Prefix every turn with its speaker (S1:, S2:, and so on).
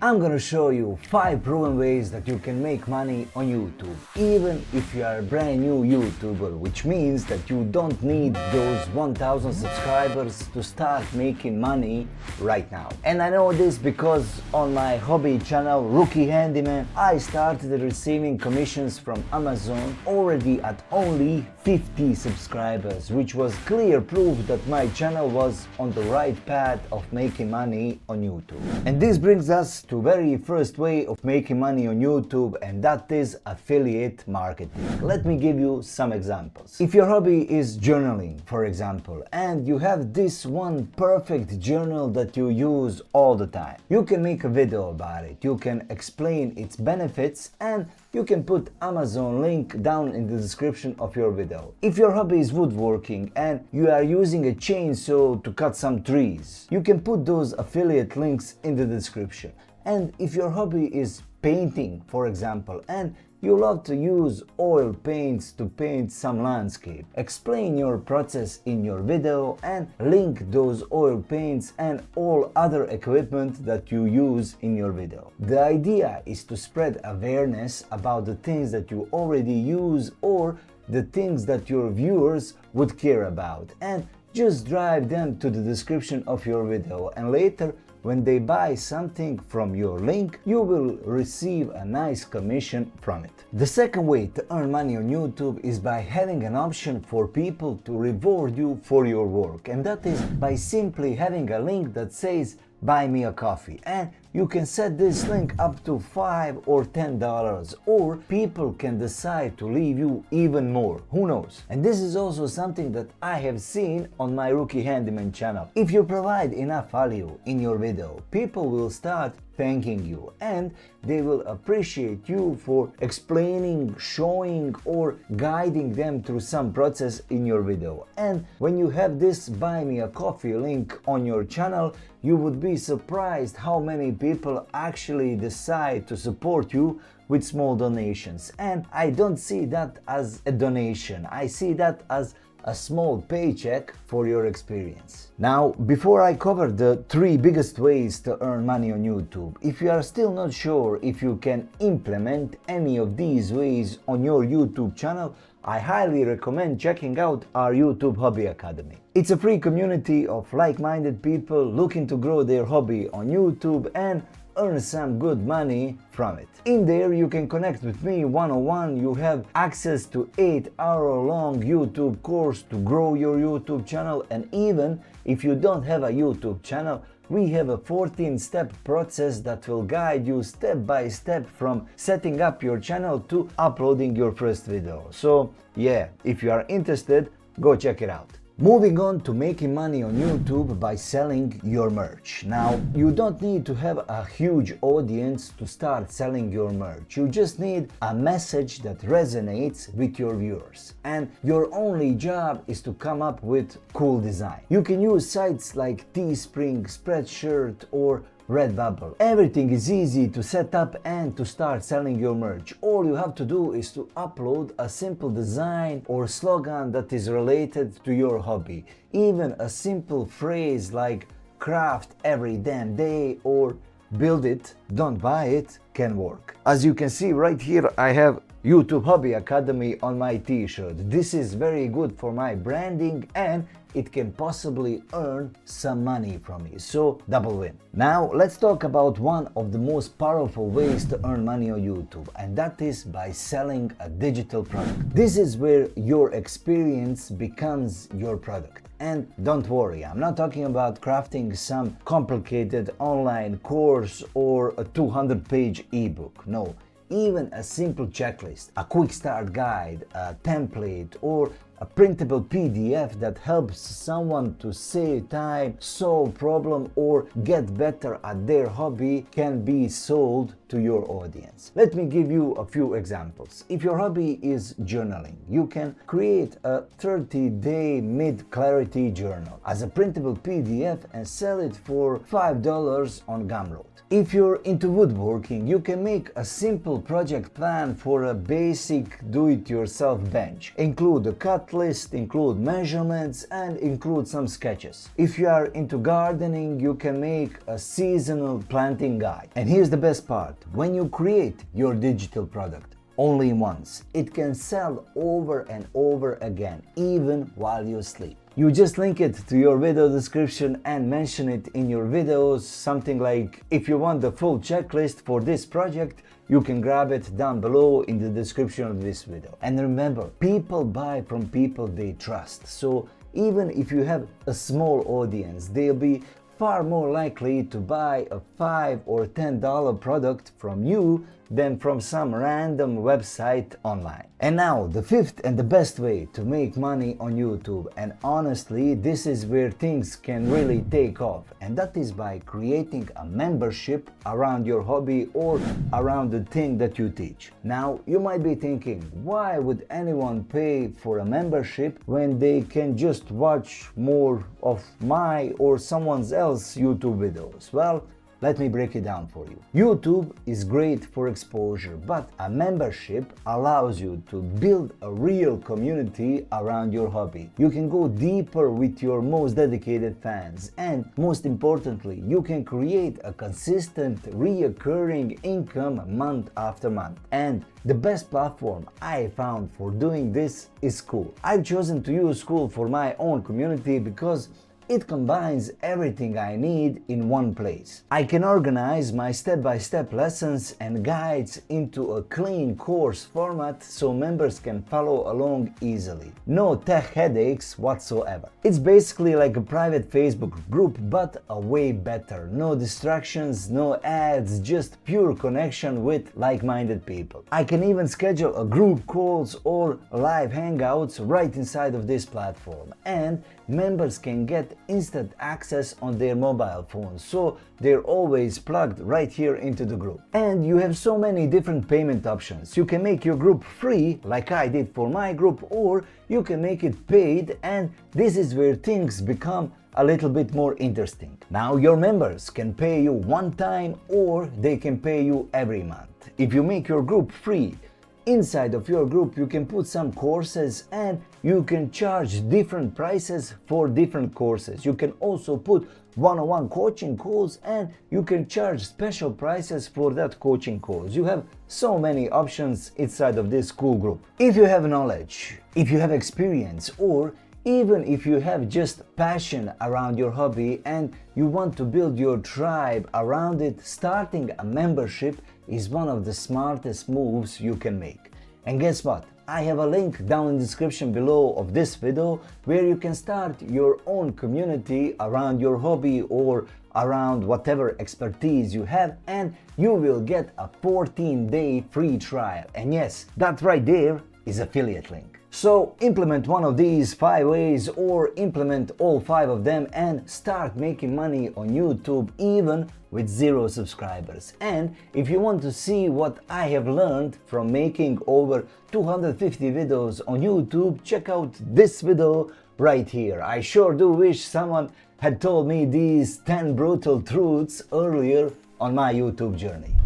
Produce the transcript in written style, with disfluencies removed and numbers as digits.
S1: I'm gonna show you 5 proven ways that you can make money on YouTube, even if you are a brand new YouTuber, which means that you don't need those 1000 subscribers to start making money right now. And I know this because on my hobby channel Rookie Handyman, I started receiving commissions from Amazon already at only 50 subscribers, which was clear proof that my channel was on the right path of making money on YouTube. And this brings us to very first way of making money on YouTube, and that is affiliate marketing. Let me give you some examples. If your hobby is journaling, for example, and you have this one perfect journal that you use all the time, you can make a video about it, you can explain its benefits, and you can put Amazon link down in the description of your video. If your hobby is woodworking and you are using a chainsaw to cut some trees, you can put those affiliate links in the description. And if your hobby is painting, for example, and you love to use oil paints to paint some landscape, explain your process in your video and link those oil paints and all other equipment that you use in your video. The idea is to spread awareness about the things that you already use or the things that your viewers would care about, and just drive them to the description of your video, and later when they buy something from your link, you will receive a nice commission from it. The second way to earn money on YouTube is by having an option for people to reward you for your work, and that is by simply having a link that says buy me a coffee, and you can set this link up to $5 or $10, or people can decide to leave you even more, who knows. And this is also something that I have seen on my Rookie Handyman channel. If you provide enough value in your video, people will start thanking you and they will appreciate you for explaining, showing or guiding them through some process in your video. And when you have this buy me a coffee link on your channel, you would be surprised how many people actually decide to support you with small donations. And I don't see that as a donation, I see that as a small paycheck for your experience. Now, before I cover the 3 biggest ways to earn money on YouTube, if you are still not sure if you can implement any of these ways on your YouTube channel, I highly recommend checking out our YouTube Hobby Academy. It's a free community of like-minded people looking to grow their hobby on YouTube and earn some good money from it. In there you can connect with me one-on-one, you have access to 8-hour-long YouTube course to grow your YouTube channel, and even if you don't have a YouTube channel, we have a 14-step process that will guide you step by step from setting up your channel to uploading your first video. So yeah, if you are interested, go check it out. Moving on to making money on YouTube by selling your merch. Now, you don't need to have a huge audience to start selling your merch. You just need a message that resonates with your viewers. And your only job is to come up with cool design. You can use sites like Teespring, Spreadshirt or Redbubble. Everything is easy to set up and to start selling your merch. All you have to do is to upload a simple design or slogan that is related to your hobby. Even a simple phrase like craft every damn day or build it, don't buy it can work. As you can see right here, I have YouTube Hobby Academy on my t-shirt. This is very good for my branding and it can possibly earn some money from me, so double win. Now let's talk about one of the most powerful ways to earn money on YouTube, and that is by selling a digital product. This is where your experience becomes your product. And don't worry, I'm not talking about crafting some complicated online course or a 200-page ebook, no. Even a simple checklist, a quick start guide, a template, or a printable PDF that helps someone to save time, solve problem, or get better at their hobby can be sold to your audience. Let me give you a few examples. If your hobby is journaling, you can create a 30-day mid-clarity journal as a printable PDF and sell it for $5 on Gumroad. If you're into woodworking, you can make a simple project plan for a basic do-it-yourself bench. Include a cut list, include measurements, and include some sketches. If you are into gardening, you can make a seasonal planting guide. And here's the best part: when you create your digital product only once, it can sell over and over again, even while you sleep. You just link it to your video description and mention it in your videos, something like, if you want the full checklist for this project, you can grab it down below in the description of this video. And remember, people buy from people they trust. So even if you have a small audience, they'll be far more likely to buy a $5 or $10 product from you than from some random website online. And now the fifth and the best way to make money on YouTube, and honestly this is where things can really take off, and that is by creating a membership around your hobby or around the thing that you teach. Now you might be thinking, why would anyone pay for a membership when they can just watch more of my or someone else's YouTube videos? Well, let me break it down for you. YouTube is great for exposure, but a membership allows you to build a real community around your hobby. You can go deeper with your most dedicated fans, and most importantly, you can create a consistent, reoccurring income month after month. And the best platform I found for doing this is Skool. I've chosen to use Skool for my own community because it combines everything I need in one place. I can organize my step-by-step lessons and guides into a clean course format so members can follow along easily. No tech headaches whatsoever. It's basically like a private Facebook group, but a way better. No distractions, no ads, just pure connection with like-minded people. I can even schedule a group calls or live hangouts right inside of this platform, and members can get instant access on their mobile phones, so they're always plugged right here into the group. And you have so many different payment options. You can make your group free, like I did for my group, or you can make it paid, and this is where things become a little bit more interesting. Now your members can pay you one time, or they can pay you every month. If you make your group free, inside of your group you can put some courses, and you can charge different prices for different courses. You can also put one-on-one coaching calls, and you can charge special prices for that coaching calls. You have so many options inside of this Skool group. If you have knowledge, if you have experience, or even if you have just passion around your hobby and you want to build your tribe around it, starting a membership is one of the smartest moves you can make. And guess what? I have a link down in the description below of this video where you can start your own community around your hobby or around whatever expertise you have, and you will get a 14-day free trial. And yes, that right there is affiliate link. So implement one of these 5 ways, or implement all 5 of them, and start making money on YouTube even with 0 subscribers. And if you want to see what I have learned from making over 250 videos on YouTube, check out this video right here. I sure do wish someone had told me these 10 brutal truths earlier on my YouTube journey.